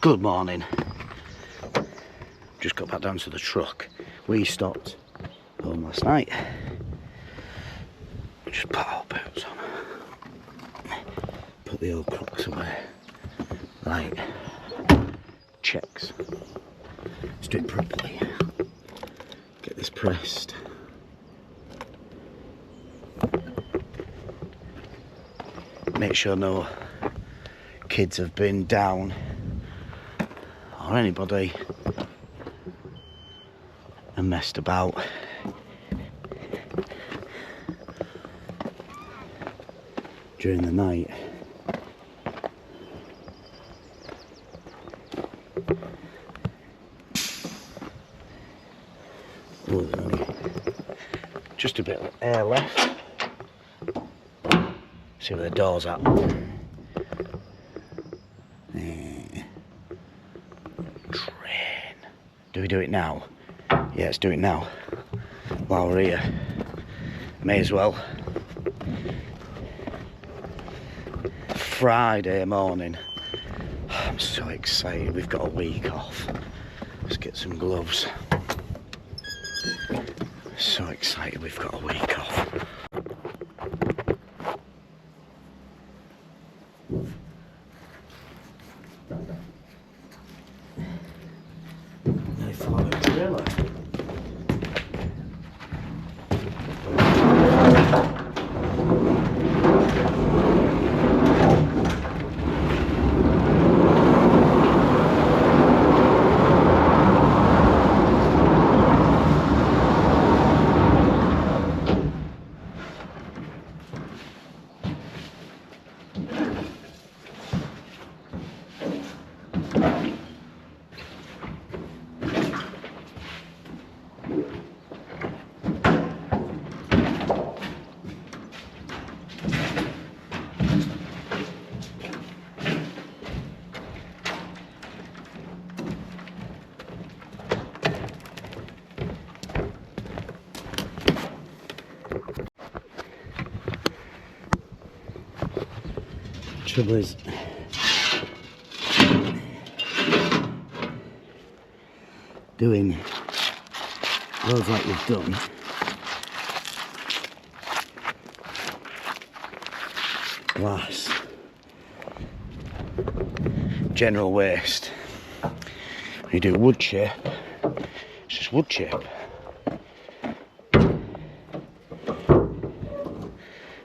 Good morning. Just got back down to the truck. We stopped home last night. Just put our boots on. Put the old Crocs away. Right. Checks. Let's do it properly. Get this pressed. Make sure no kids have been down or anybody and messed about. During the night. Oh, there's only just a bit of air left. See where the door's at. Train. Do we do it now? Yeah, let's do it now. While we're here. May as well. Friday morning. I'm so excited. We've got a week off. Let's get some gloves. So excited we've got a week off. They follow the gorilla. Trouble is, doing roads like we've done, glass, general waste. When you do wood chip, it's just wood chip.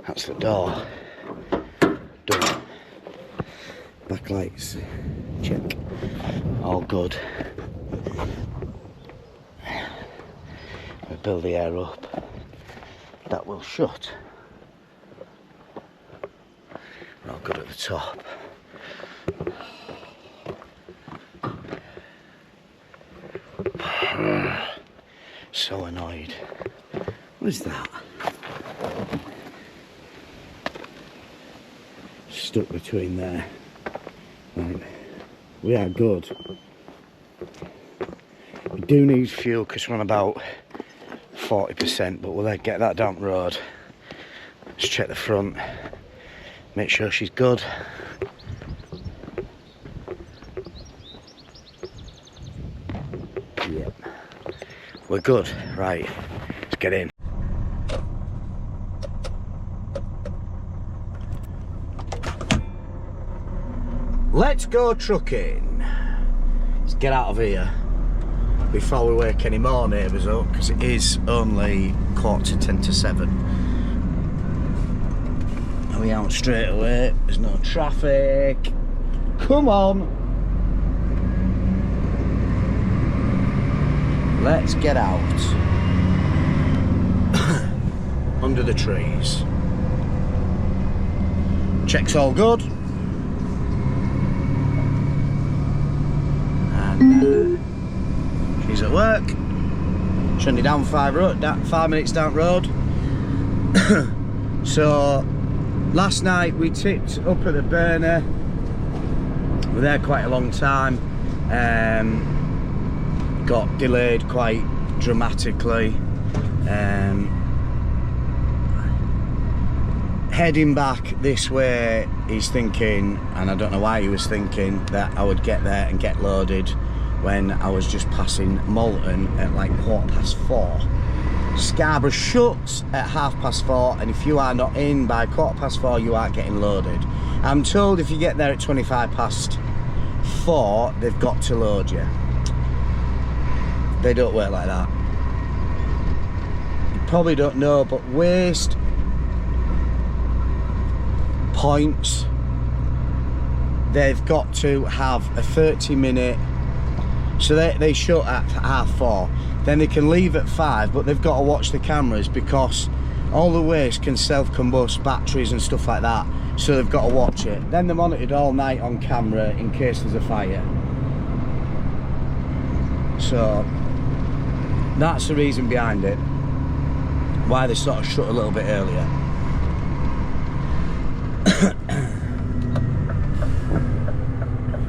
That's the door. Done. Backlights, check. All good. We build the air up. That will shut. We're all good at the top. So annoyed. What is that? Stuck between there. Right. We are good. We do need fuel because we're on about 40%, but we'll get that down the road. Let's check the front. Make sure she's good. Yep. We're good. Right. Let's get in. Let's go trucking. Let's get out of here before we wake any more neighbours up, because it is only 7:15. Are we out straight away? There's no traffic. Come on. Let's get out. Under the trees. Check's all good. She's at work. She's only down 5 minutes down the road. So last night we tipped up at the burner. We were there quite a long time. Got delayed quite dramatically. heading back this way, he's thinking, and I don't know why he was thinking, that I would get there and get loaded when I was just passing Malton at like 4:15. Scarborough shuts at 4:30, and if you are not in by 4:15, you aren't getting loaded. I'm told if you get there at 4:25, they've got to load you. They don't work like that. You probably don't know, but waste points, they've got to have a 30-minute, so they shut at 4:30, then they can leave at 5, but they've got to watch the cameras because all the waste can self-combust, batteries and stuff like that, so they've got to watch it. Then they're monitored all night on camera in case there's a fire. So that's the reason behind it, why they sort of shut a little bit earlier. I'm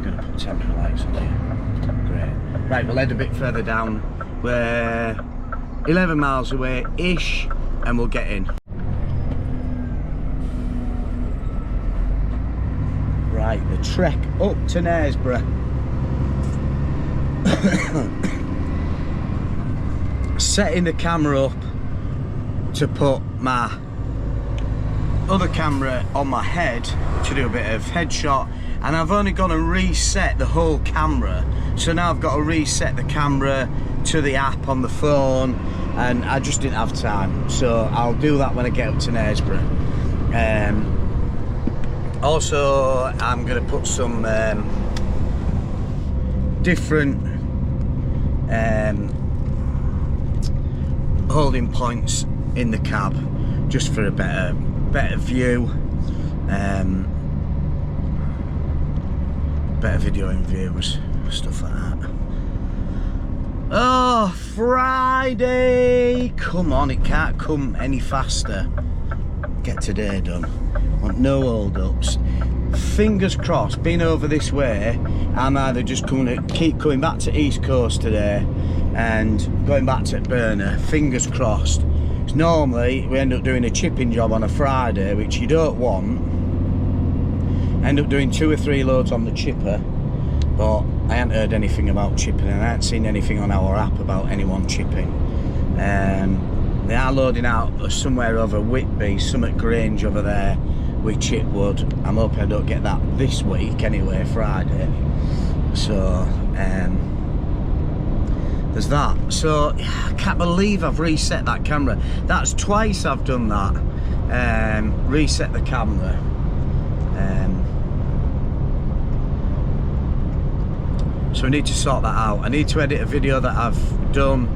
going to put temporary lights on here. Great. Right, we'll head a bit further down. We're 11 miles away-ish, and we'll get in. Right, the trek up to Knaresborough. Setting the camera up to put my other camera on my head to do a bit of headshot, and I've only got to reset the whole camera, so now I've got to reset the camera to the app on the phone, and I just didn't have time, so I'll do that when I get up to Knaresborough. Also, I'm going to put some different holding points in the cab just for a better view, better videoing views, stuff like that. Oh, Friday! Come on, it can't come any faster. Get today done. Want no hold-ups. Fingers crossed, being over this way, I'm either just going to keep coming back to East Coast today and going back to Burner. Fingers crossed. Normally we end up doing a chipping job on a Friday, which you don't want. End up doing 2 or 3 loads on the chipper, but I haven't heard anything about chipping, and I haven't seen anything on our app about anyone chipping. They are loading out somewhere over Whitby, some at Grange over there with chipwood. I'm hoping I don't get that this week anyway, Friday. So there's that. So I can't believe I've reset that camera. That's twice I've done that. Reset the camera. So we need to sort that out. I need to edit a video that I've done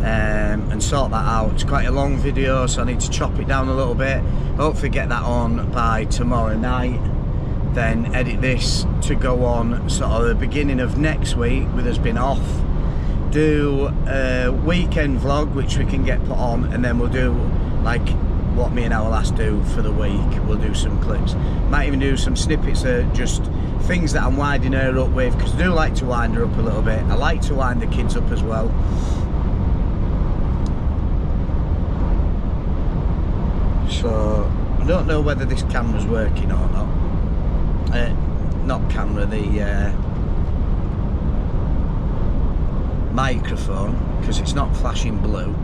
and sort that out. It's quite a long video, so I need to chop it down a little bit. Hopefully get that on by tomorrow night. Then edit this to go on sort of the beginning of next week with us being off. Do a weekend vlog which we can get put on, and then we'll do like what me and our lass do for the week. We'll do some clips, might even do some snippets of just things that I'm winding her up with, because I do like to wind her up a little bit. I like to wind the kids up as well. So I don't know whether this camera's working or not. Not camera, the microphone, because it's not flashing blue,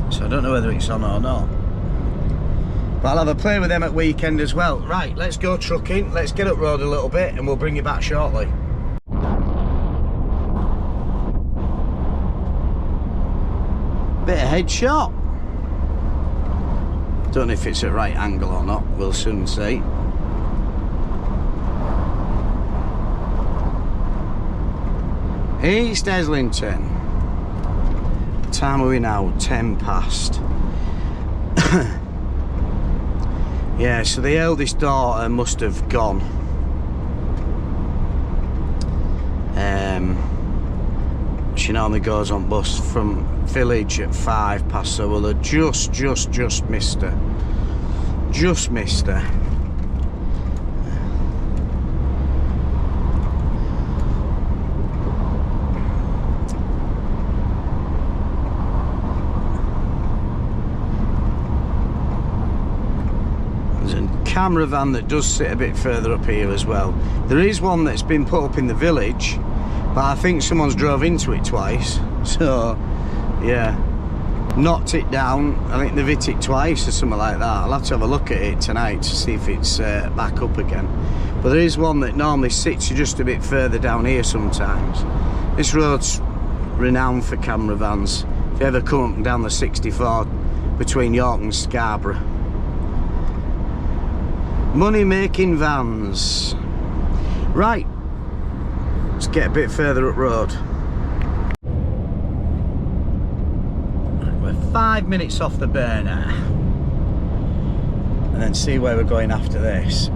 so I don't know whether it's on or not, but I'll have a play with them at weekend as well. Right, let's go trucking, let's get up road a little bit, and we'll bring you back shortly. Bit of headshot. Don't know if it's at right angle or not, we'll soon see. East Islington. What time are we now? 10 past. Yeah, so the eldest daughter must have gone. She normally goes on bus from village at 5 past, so we'll have just missed her. Just missed her. camera van that does sit a bit further up here as well. There is one that's been put up in the village, but I think someone's drove into it twice. So, yeah, knocked it down. I think they've hit it twice or something like that. I'll have to have a look at it tonight to see if it's back up again. But there is one that normally sits just a bit further down here sometimes. This road's renowned for camera vans. If you ever come up and down the 64 between York and Scarborough. Money making vans. Right, let's get a bit further up road. We're 5 minutes off the burner, and then see where we're going after this.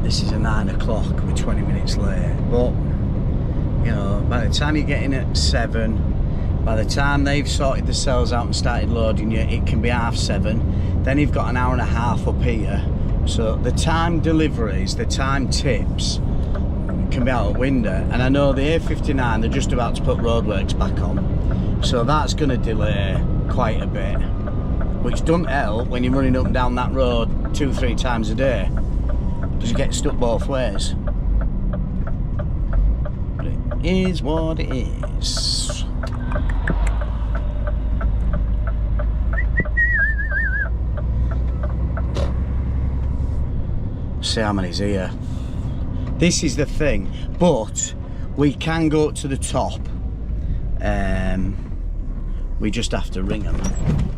This is a 9 o'clock, we're 20 minutes late, but you know, by the time you get in at 7, by the time they've sorted the cells out and started loading you, it can be 7:30. Then you've got an hour and a half up here. So the time deliveries, the time tips can be out the window. And I know the A59, they're just about to put roadworks back on. So that's going to delay quite a bit. Which doesn't help when you're running up and down that road 2-3 times a day. Because you get stuck both ways. But it is what it is. See how many's here. This is the thing, but we can go up to the top. We just have to ring them.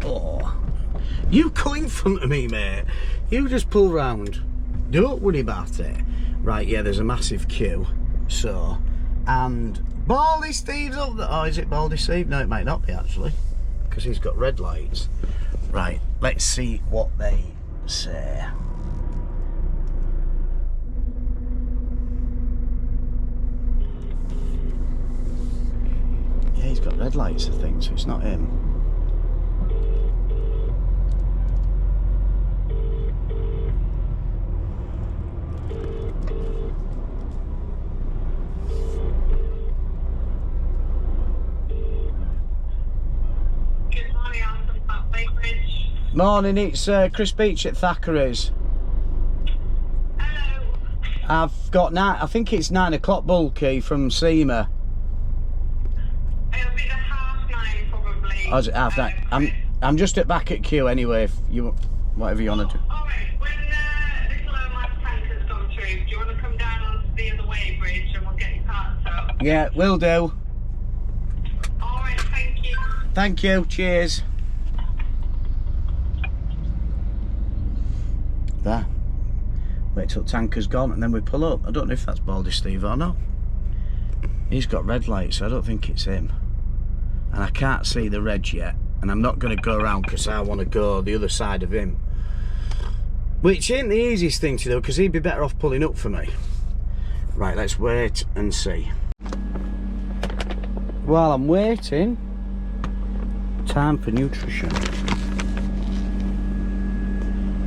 Oh, you go in front of me, mate. You just pull round. Don't worry about it. Right, yeah, there's a massive queue. So, and Baldi Steve's up there. Oh, is it Baldi Steve? No, it might not be actually, because he's got red lights. Right, let's see what they say. Yeah, he's got red lights, I think, so it's not him. Good morning, I'm from Back Bridge. Morning, it's Chris Beach at Thackeray's. Hello. I've got I think it's 9 o'clock bulky from SEMA. It'll be the 9:30 probably. Oh, is it 9:30? I'm just at back at queue anyway. If you, whatever you want to do. Alright, when this low mass tankers come through, do you want to come down onto the other way bridge and we'll get your parts up? Yeah, will do. Alright, thank you. Thank you. Cheers. There. Wait till tanker's gone and then we pull up. I don't know if that's Baldi Steve or not. He's got red lights, so I don't think it's him. And I can't see the reg yet. And I'm not going to go around because I want to go the other side of him. Which ain't the easiest thing to do because he'd be better off pulling up for me. Right, let's wait and see. While I'm waiting, time for nutrition.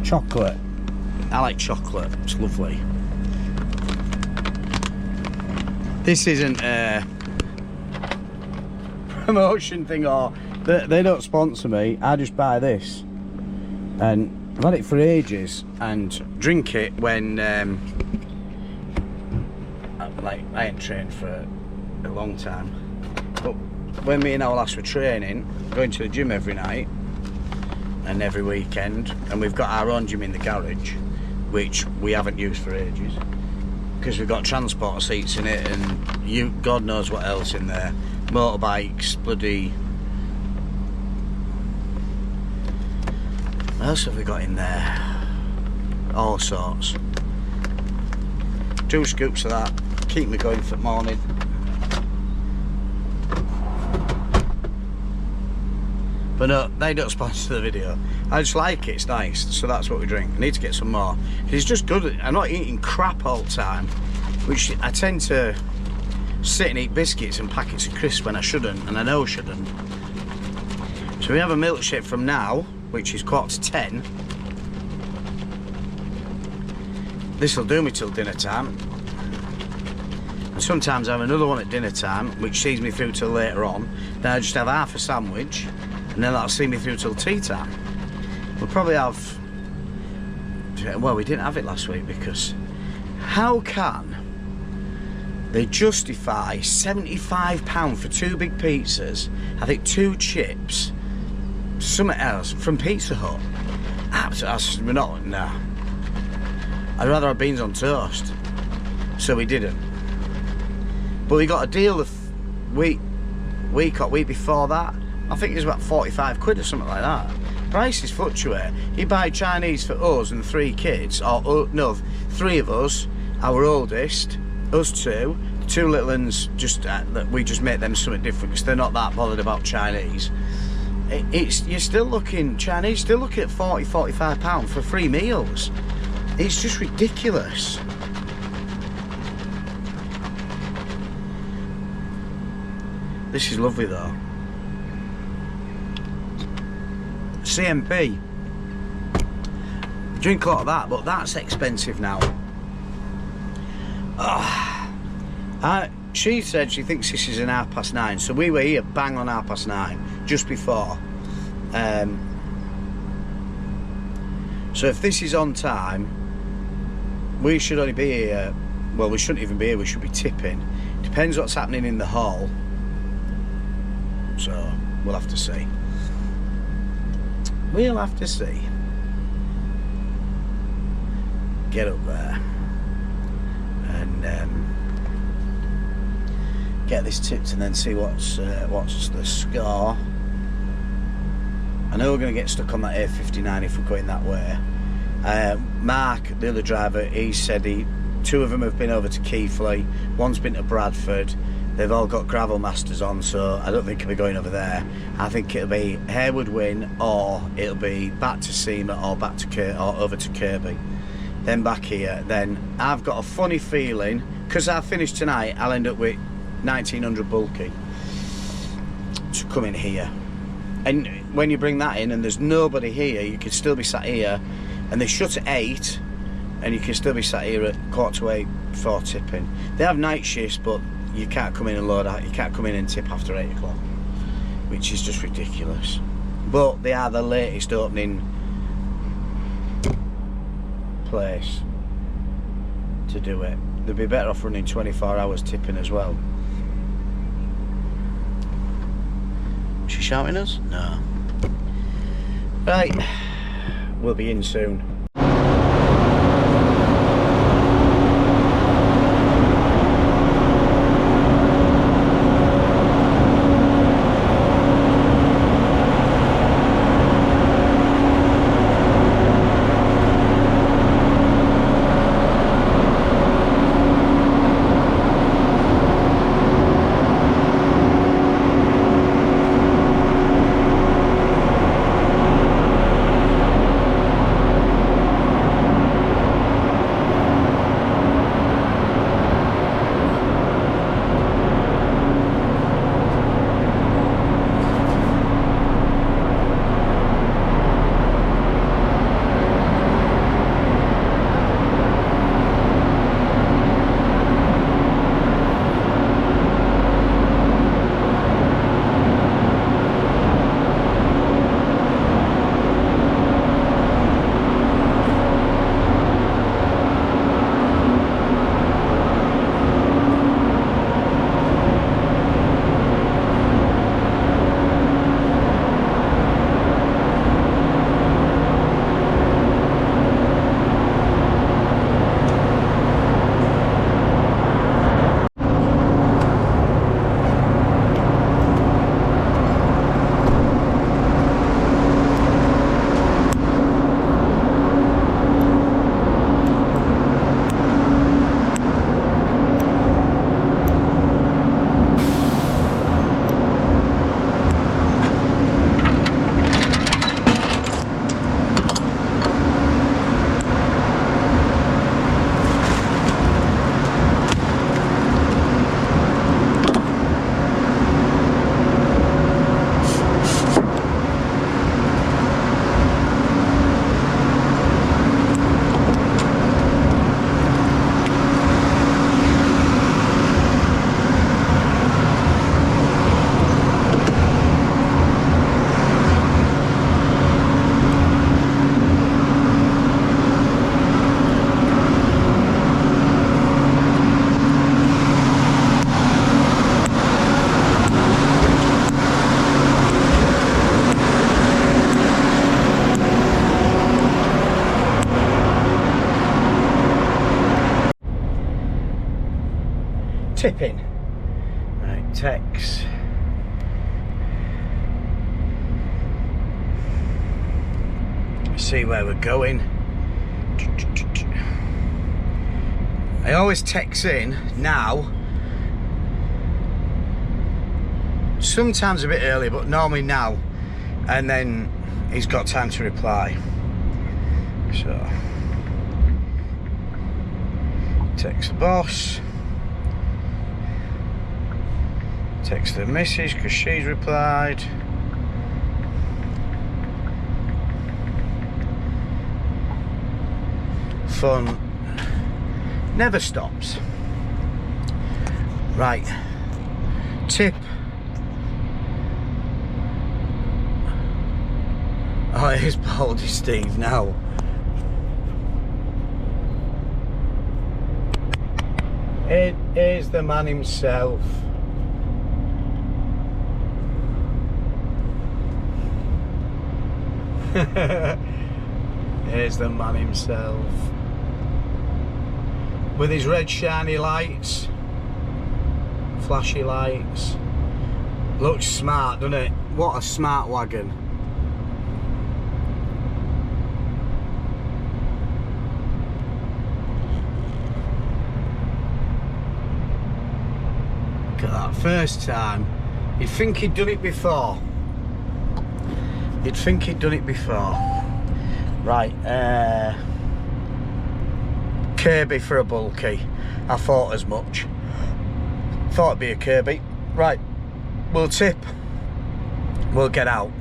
Chocolate. I like chocolate, it's lovely. This isn't a promotion thing, or they don't sponsor me. I just buy this and I've had it for ages and drink it when like I ain't trained for a long time, but when me and our lass were training, going to the gym every night and every weekend, and we've got our own gym in the garage which we haven't used for ages because we've got transport seats in it and God knows what else in there, motorbikes, bloody, what else have we got in there? All sorts. 2 scoops of that keep me going for the morning. But no, they don't sponsor the video. I just like it, it's nice, so that's what we drink. I need to get some more. It's just good. I'm not eating crap all the time, which I tend to sit and eat biscuits and packets of crisps when I shouldn't, and I know I shouldn't. So we have a milkshake from now, which is 10:15. This will do me till dinner time. And sometimes I have another one at dinner time, which sees me through till later on. Then I just have half a sandwich, and then that'll see me through till tea time. We'll probably have well, we didn't have it last week because how can they justify £75 for 2 big pizzas, I think 2 chips, something else from Pizza Hut? Absolutely, we're not, nah. I'd rather have beans on toast. So we didn't. But we got a deal of week before that. I think it was about 45 quid or something like that. Prices fluctuate. You buy Chinese for us and 3 kids, or no, 3 of us, our oldest, us 2, 2 little ones, just we just make them something different because they're not that bothered about Chinese. You're still looking, Chinese still looking at £40–45 for 3 meals. It's just ridiculous. This is lovely though. CMP. Drink a lot of that, but that's expensive now. She said she thinks this is an 9:30, so we were here bang on 9:30, just before. So if this is on time, we should only be here, well, we shouldn't even be here, we should be tipping. Depends what's happening in the hall. So, we'll have to see. We'll have to see. Get up there. And get this tipped and then see what's the score. I know we're going to get stuck on that A59 if we're going that way. Mark, the other driver, he said 2 of them have been over to Keighley, 1's been to Bradford. They've all got gravel masters on, so I don't think he'll be going over there. I think it'll be Harewood Win, or it'll be back to Seamer, or back to or over to Kirby, then back here. Then I've got a funny feeling, because I finished tonight, I'll end up with 1900 bulky to come in here. And when you bring that in and there's nobody here, you could still be sat here, and they shut at 8, and you can still be sat here at 7:45 for tipping. They have night shifts, but you can't come in and load out. You can't come in and tip after 8 o'clock, which is just ridiculous. But they are the latest opening place to do it. They'd be better off running 24 hours tipping as well. Is she shouting us? No. Right, we'll be in soon. tipping. Right, text. See where we're going. I always text in now. Sometimes a bit early, but normally now. And then he's got time to reply. So, text the boss. Text the missus because she's replied. Fun never stops. Right, tip. Oh, here's Baldi Steve now. It is the man himself. Here's the man himself. With his red shiny lights, flashy lights. Looks smart, doesn't it? What a smart wagon. Look at that, first time. You'd think he'd done it before. You'd think he'd done it before. Right, Kirby for a bulky. I thought as much. Thought it'd be a Kirby. Right, we'll tip. We'll get out.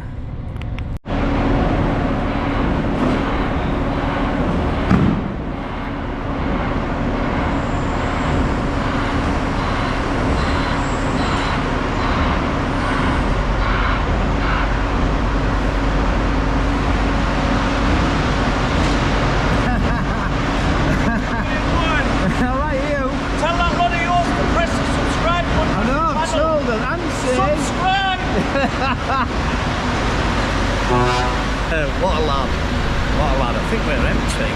What a lad, what a lad. I think we're empty.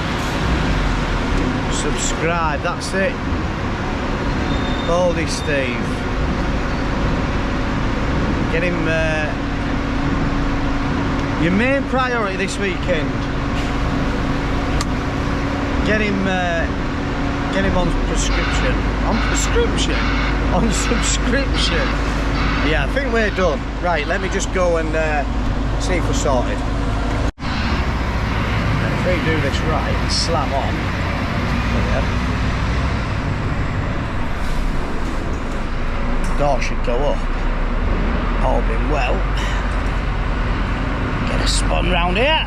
Subscribe, that's it. Baldi Steve. Get him, your main priority this weekend. Get him on prescription. On prescription? On subscription. Yeah, I think we're done. Right, let me just go and see if we're sorted. If we do this right, slam on. There. Door should go up. All been well. Get a spun round here.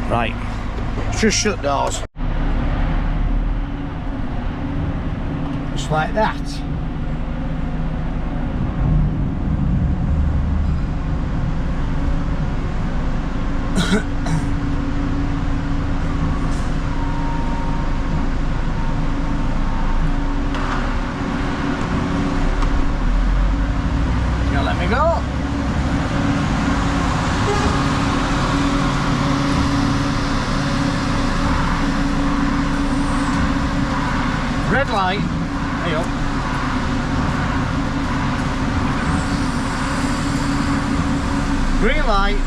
Right, just shut doors. Just like that. You gonna let me go? Red light. There you go. Green light.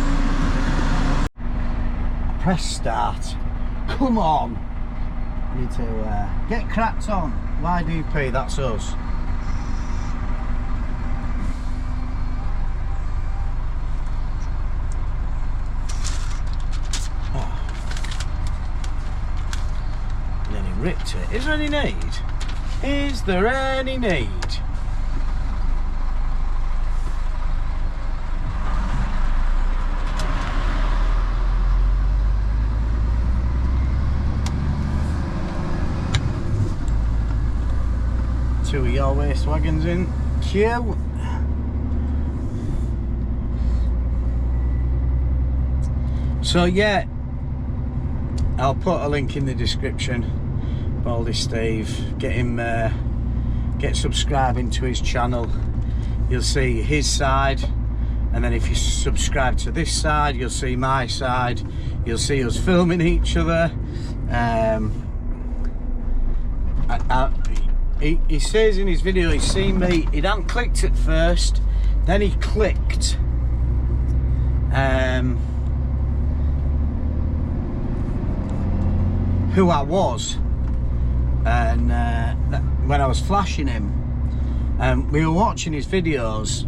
Press start. Come on. Need to get cracked on. YDP, that's us. Oh. Nearly ripped it. Is there any need? Is there any need? Two of your waste wagons in queue. So yeah, I'll put a link in the description. Baldi Steve, get him get subscribing to his channel. You'll see his side, and then if you subscribe to this side, you'll see my side. You'll see us filming each other. He says in his video he's seen me, he hadn't clicked at first, then he clicked who I was, and when I was flashing him, we were watching his videos.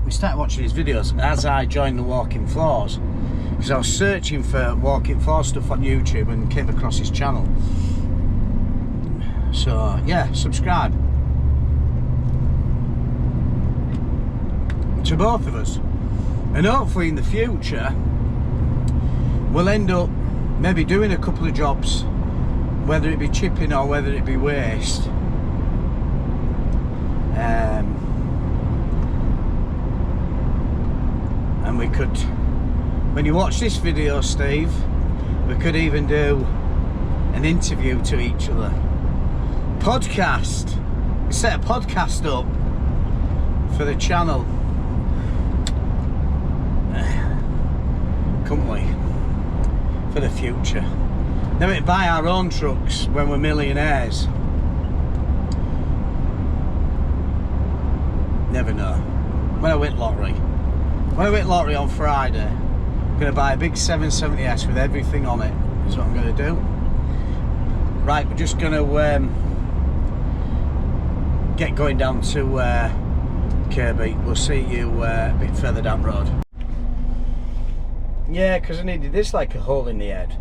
We started watching his videos as I joined the Walking Floors, because I was searching for Walking Floor stuff on YouTube and came across his channel. So yeah, subscribe to both of us, and hopefully in the future we'll end up maybe doing a couple of jobs, whether it be chipping or whether it be waste. And we could, when you watch this video, Steve, we could even do an interview to each other. Podcast. We set a podcast up for the channel. Couldn't we? For the future. Then we'd buy our own trucks when we're millionaires. Never know. When I win lottery. When I win lottery on Friday, I'm going to buy a big 770S with everything on it. Is what I'm going to do. Right, we're just going to get going down to Kirby. We'll see you a bit further down the road. Yeah, because I needed this like a hole in the head.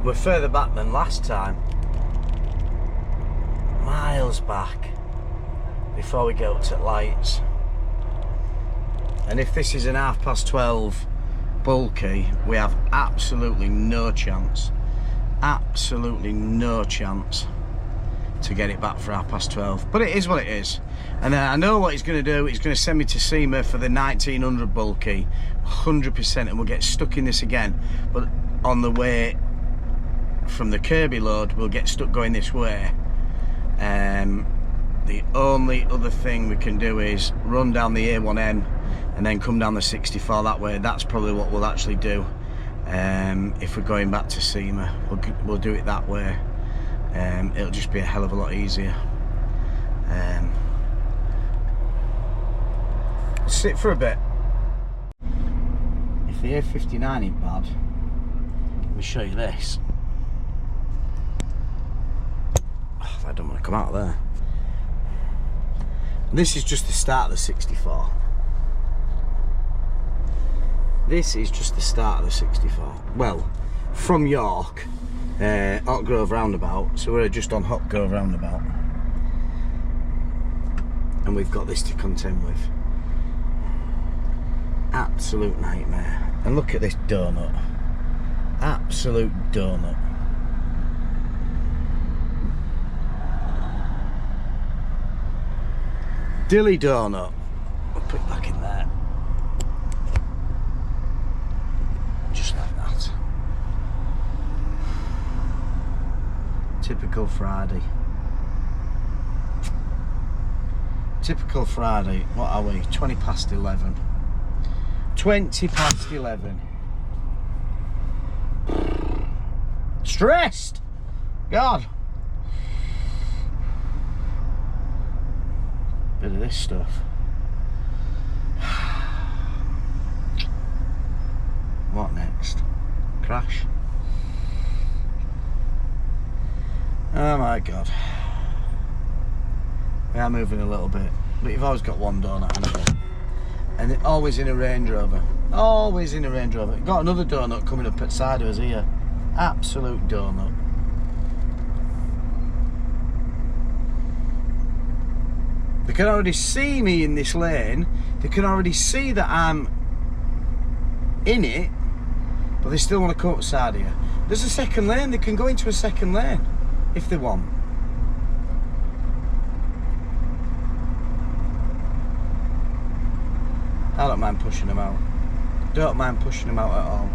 We're further back than last time. Miles back before we get up to lights. And if this is an 12:30 bulky, we have absolutely no chance. Absolutely no chance to get it back for 12:30. But it is what it is. And I know what he's going to do. He's going to send me to SEMA for the 1900 bulky, 100%, and we'll get stuck in this again. But on the way from the Kirby load, we'll get stuck going this way. The only other thing we can do is run down the A1M and then come down the 64 that way. That's probably what we'll actually do. If we're going back to SEMA, we'll do it that way. It'll just be a hell of a lot easier. Sit for a bit. If the A59 ain't bad, let me show you this. Oh, I don't want to come out of there. This is just the start of the 64. This is just the start of the 64. Well, from York, Hot Grove roundabout, so we're just on Hot Grove roundabout, and we've got this to contend with. Absolute nightmare. And look at this donut. Absolute donut. Dilly donut. I'll put it back in there. Just like that. Typical Friday. Typical Friday. What are we? 20 past 11. 20 past 11. Stressed. God. Bit of this stuff. What next? Crash. Oh my God. We are moving a little bit, but you've always got one donut, haven't you? And it, always in a Range Rover. Always in a Range Rover. Got another donut coming up at side of us here. Absolute donut. They can already see me in this lane. They can already see that I'm in it, but they still want to come up side here. There's a second lane. They can go into a second lane if they want. I don't mind pushing them out. Don't mind pushing them out at all.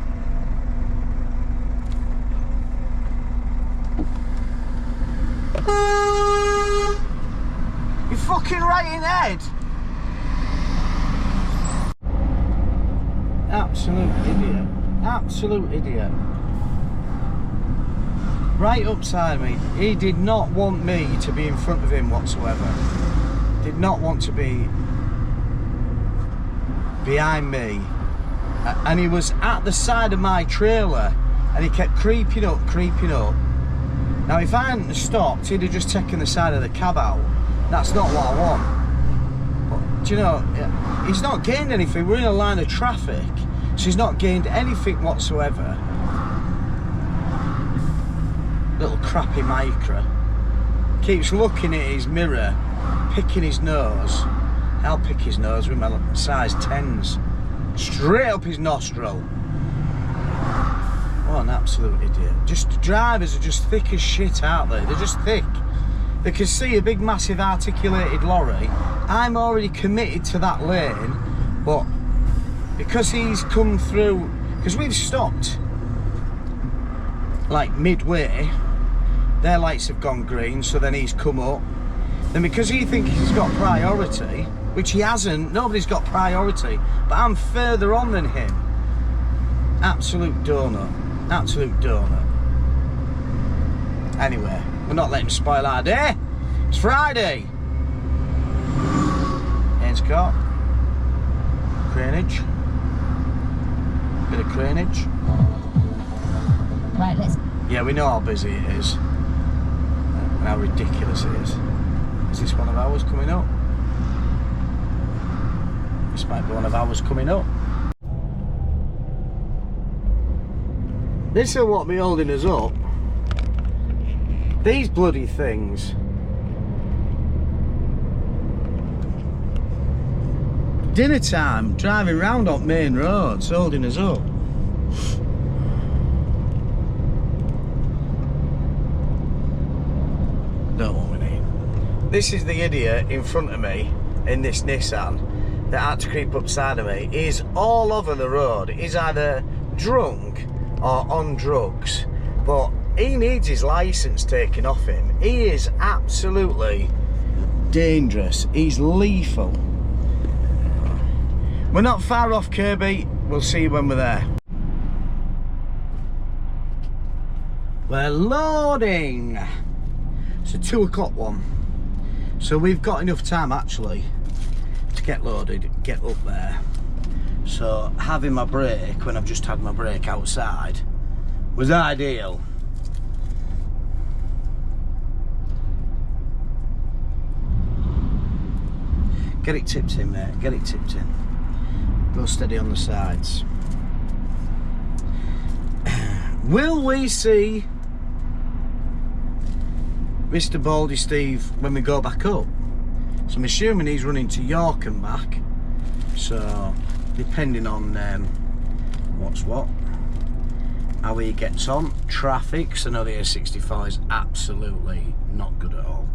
right in the head. Absolute idiot. Absolute idiot. Right upside me. He did not want me to be in front of him whatsoever. Did not want to be behind me. And he was at the side of my trailer and he kept creeping up, creeping up. Now if I hadn't stopped, he'd have just taken the side of the cab out. That's not what I want. But, do you know, he's not gained anything. We're in a line of traffic, so he's not gained anything whatsoever. Little crappy micro. Keeps looking at his mirror, picking his nose. I'll pick his nose with my size 10s. Straight up his nostril. What an absolute idiot. Just drivers are just thick as shit, aren't they? They're just thick. They can see a big massive articulated lorry. I'm already committed to that lane, but because he's come through, because we've stopped like midway, their lights have gone green, so then he's come up. Then because he thinks he's got priority, which he hasn't, nobody's got priority, but I'm further on than him. Absolute donut. Absolute donut. Anyway, we're not letting him spoil our day. It's Friday. Ainscott. Cranage. Bit of cranage. Right, let's... Yeah, we know how busy it is. And how ridiculous it is. Is this one of ours coming up? This might be one of ours coming up. This is what be holding us up. These bloody things. Dinner time, driving round on main roads, holding us up. Don't want we need. This is the idiot in front of me in this Nissan that had to creep up side of me. He's all over the road. He's either drunk or on drugs, but he needs his license taken off him. He is absolutely dangerous. He's lethal. We're not far off, Kirby. We'll see you when we're there. We're loading. It's a 2 o'clock one, so we've got enough time actually to get loaded, get up there. So having my break when I've just had my break outside was ideal. Get it tipped in, mate, get it tipped in. Go steady on the sides. Will we see Mr. Baldi Steve when we go back up? So I'm assuming he's running to York and back. So depending on what's what, how he gets on, traffic, because I know the A64 is absolutely not good at all.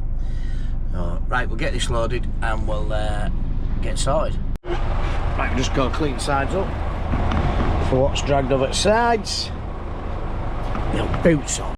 Right, we'll get this loaded and we'll get started. Right, we'll just go clean the sides up for what's dragged over the sides. Little boots on.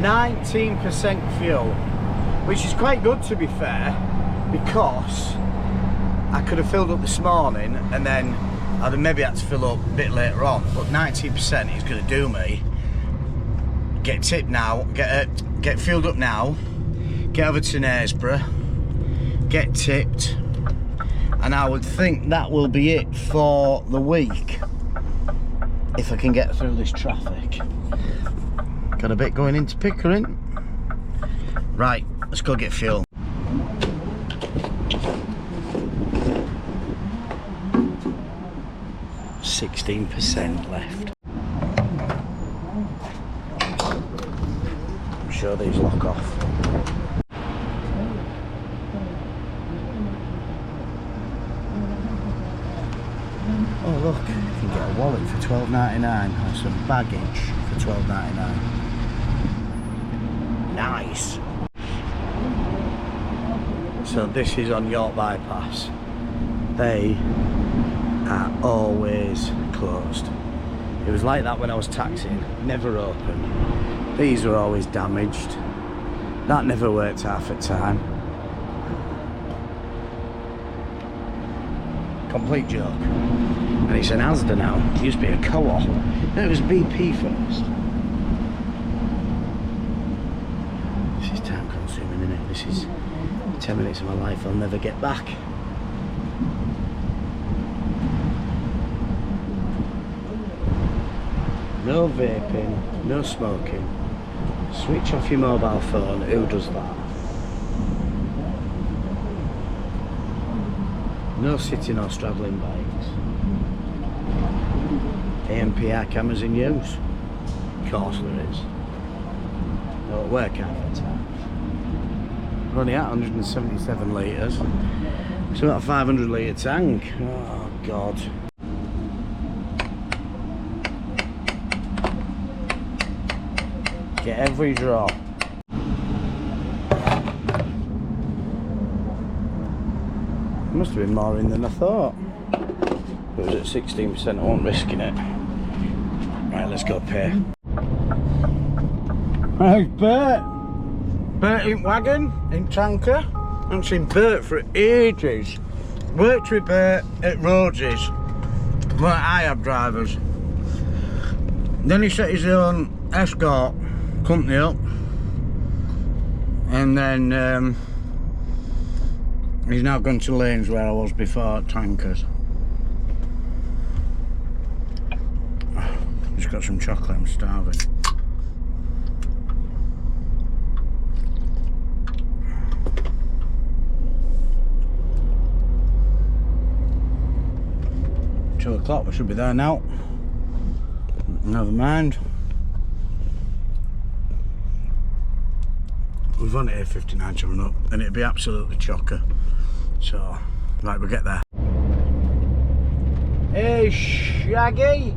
19% fuel, which is quite good to be fair, because I could have filled up this morning and then I'd have maybe had to fill up a bit later on, but 19% is going to do me. Get tipped now, get filled up now, get over to Knaresborough, get tipped, and I would think that will be it for the week, if I can get through this traffic. Got a bit going into Pickering. Right, let's go get fuel. %16 left. I'm sure these lock off. Oh look, you can get a wallet for £12.99 and some baggage for £12.99. Nice. So this is on York Bypass. They are always closed. It was like that when I was taxiing, never open. These were always damaged. That never worked half the time. Complete joke. And it's an Asda now. It used to be a co-op. No, it was BP first. This is time consuming, isn't it? This is 10 minutes of my life I'll never get back. No vaping, no smoking. Switch off your mobile phone. Who does that? No sitting or straddling bikes. AMPR cameras in use. Of course there is. Don't work half the time. We're only at 177 litres. It's about a 500 litre tank. Oh God. Get every drop. Must have been more in than I thought. It was at 16%, I wasn't risking it. Right, let's go pay. Hey, Bert! Bert in wagon, in tanker. I haven't seen Bert for ages. Worked with Bert at Rhodes's. Well, I have drivers. Then he set his own escort company up. And then he's now gone to Lanes where I was before at Tankers. Just got some chocolate, I'm starving. $2 we should be there now. Never mind. We've only A59 coming up and it'd be absolutely chocker. So, right, we'll get there. Hey, Shaggy!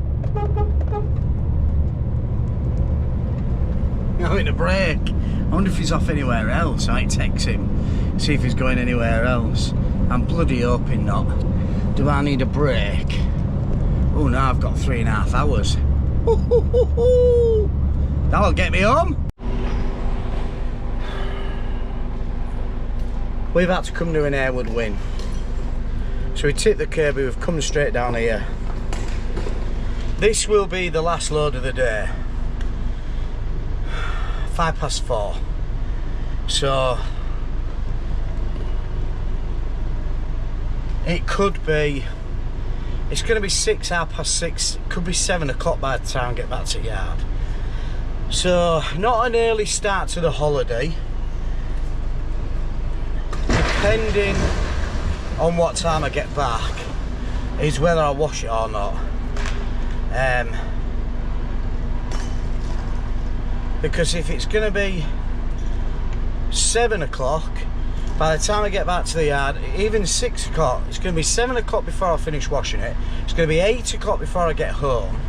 Having a break. I wonder if he's off anywhere else. I might text him, see if he's going anywhere else. I'm bloody hoping not. Do I need a break? Oh no, I've got 3.5 hours. That'll get me home. We've had to come to an Airwood win. So we tipped the Kirby, we've come straight down here. This will be the last load of the day. 4:05. So it could be, it's going to be 6, 6:30, it could be 7 o'clock by the time I get back to yard. So not an early start to the holiday. Depending on what time I get back is whether I wash it or not. Because if it's going to be 7 o'clock, by the time I get back to the yard, even 6 o'clock, it's going to be 7 o'clock before I finish washing it. It's going to be 8 o'clock before I get home.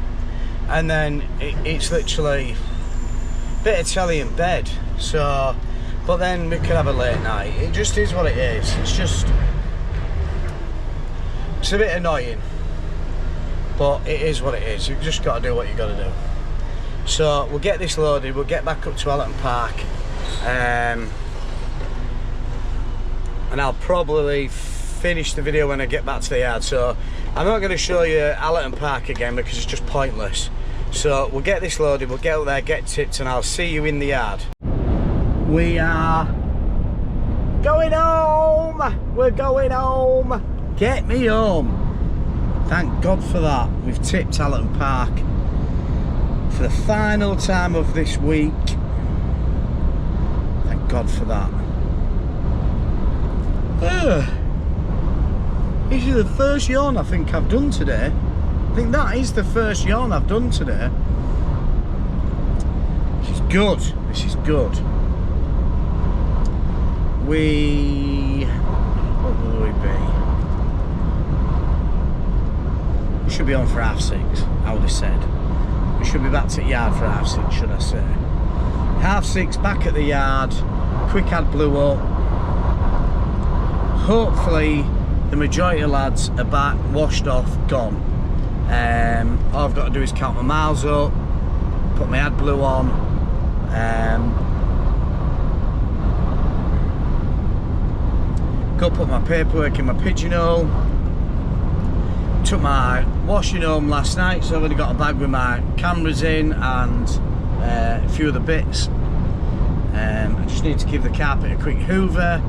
And then it's literally a bit of telly in bed. So, but then we could have a late night. It just is what it is. It's a bit annoying. But it is what it is. You've just got to do what you got to do. So we'll get this loaded, we'll get back up to Allerton Park, and I'll probably finish the video when I get back to the yard. So I'm not going to show you Allerton Park again because it's just pointless. So we'll get this loaded, we'll get up there, get tipped, and I'll see you in the yard. We are going home! We're going home! Get me home! Thank God for that. We've tipped Allerton Park for the final time of this week. Thank God for that. This is the first yawn I think I've done today. I think that is the first yawn I've done today. This is good. This is good. What will we be? We should be on for 6:30, I would have said. We should be back to the yard for 6:30, should I say. 6:30, back at the yard. Quick ad blew up. Hopefully the majority of lads are back, washed off, gone. All I've got to do is count my miles up, put my AdBlue on, go put my paperwork in my pigeonhole. Took my washing home last night, so I've only got a bag with my cameras in and a few other bits. I just need to give the carpet a quick hoover,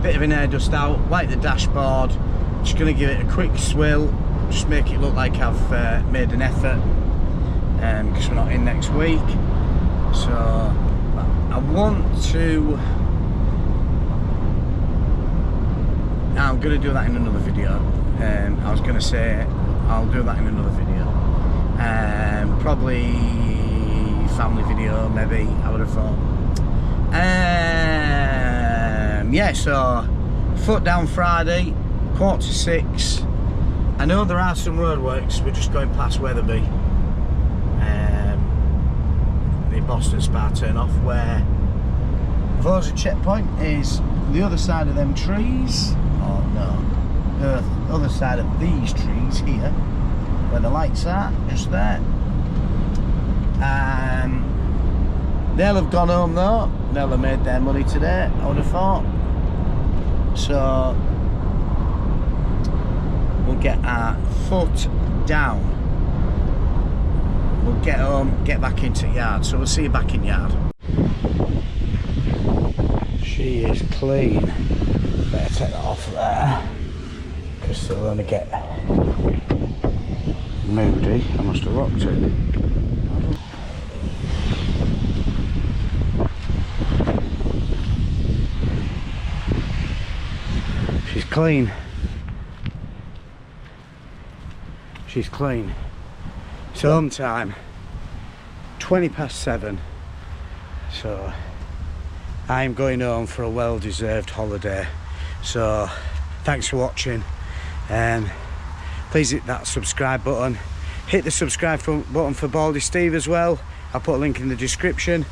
bit of an air dust out, wipe the dashboard, just going to give it a quick swill, just make it look like I've made an effort, because we're not in next week. So I want to, I'm going to do that in another video. I was going to say I'll do that in another video, probably family video maybe, I would have thought. Yeah, so foot down Friday, 5:45. I know there are some roadworks, we're just going past Wetherby, the Boston Spa turn off, where Vosa checkpoint is the other side of them trees. Oh no, the other side of these trees here, where the lights are, just there. They'll have gone home though, they'll have made their money today, I would have thought. So we'll get our foot down, we'll get home, get back into yard. So we'll see you back in yard. She is clean. Better take that off there, because they'll only get moody. I must have locked it. She's clean. She's clean. It's home time. 7:20. So I'm going home for a well-deserved holiday. So thanks for watching. Please hit that subscribe button. Hit the subscribe button for Baldi Steve as well. I'll put a link in the description.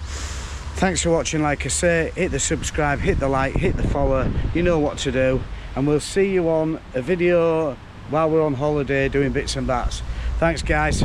Thanks for watching. Like I say, hit the subscribe, hit the like, hit the follow. You know what to do. And we'll see you on a video while we're on holiday doing bits and bats. Thanks guys.